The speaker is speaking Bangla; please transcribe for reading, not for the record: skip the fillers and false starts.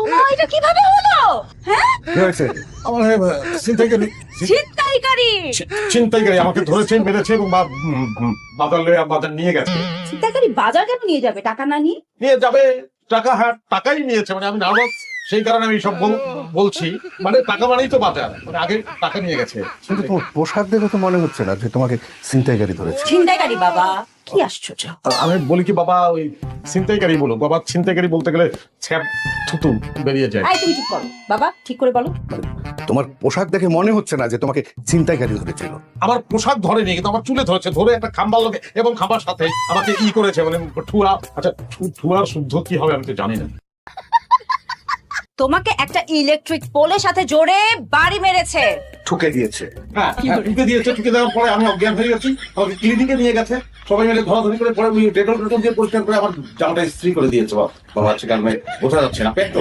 ওমা, এটা কিভাবে হলো? হ্যাঁ, কি হয়েছে? আমার ছিনতাইকারী ছিনতাইকারী। ছিনতাইকারী আমাকে ধরেছে, মেরেছে এবং বাজার নিয়ে গেছে। ছিনতাইকারী বাজার কেন নিয়ে যাবে টাকা না নিয়ে? নিয়ে যাবে টাকা, হ্যাঁ টাকাই নিয়েছে, মানে আমি নার্ভাস, সেই কারণে আমি সব বলছি। মানে টাকা মানেই তো বাজার, মানে আগে টাকা নিয়ে গেছে। কিন্তু তোমার পোশাক দেখে তো মনে হচ্ছে না যে তোমাকে ছিনতাইকারী ধরেছে। ছিনতাইকারী বাবা, কি আশ্চর্য। আমি বলি কি বাবা, ওই ছিনতাইকারী বলো বাবা, ছিনতাইকারী বলতে গেলে ছ্যাপ থুতু বেরিয়ে যায়। এই তুমি ঠিক করো বাবা, ঠিক করে বলো। তোমার পোশাক দেখে মনে হচ্ছে না যে তোমাকে ছিনতাইকারী ধরেছিল। আমার পোশাক ধরেনি, কিন্তু আমার চুলে ধরেছে, ধরে একটা খাম্বার লোকে এবং খাম্বার সাথে আমাকে করেছে, মানে ঠুয়া। আচ্ছা, ঠুয়ার শুদ্ধ কি হবে আমি তো জানি না। তোমাকে একটা ইলেকট্রিক পোলের সাথে জোরে বাড়ি মেরেছে। ঠুকে দিয়েছে। হ্যাঁ, ঠুকে দিয়েছে। ঠুকে দেওয়ার পরে আমি অজ্ঞান হয়ে গেছি, আমাকে ক্লিনিকে নিয়ে গেছে, সবাই মিলে ধরাধরি করে, পরে ডেটল দিয়ে পরিষ্কার করে আমার জামাটা ইস্ত্রি করে দিয়েছে। বাবা আছে কারণে বোঝা যাচ্ছে না, পেট তো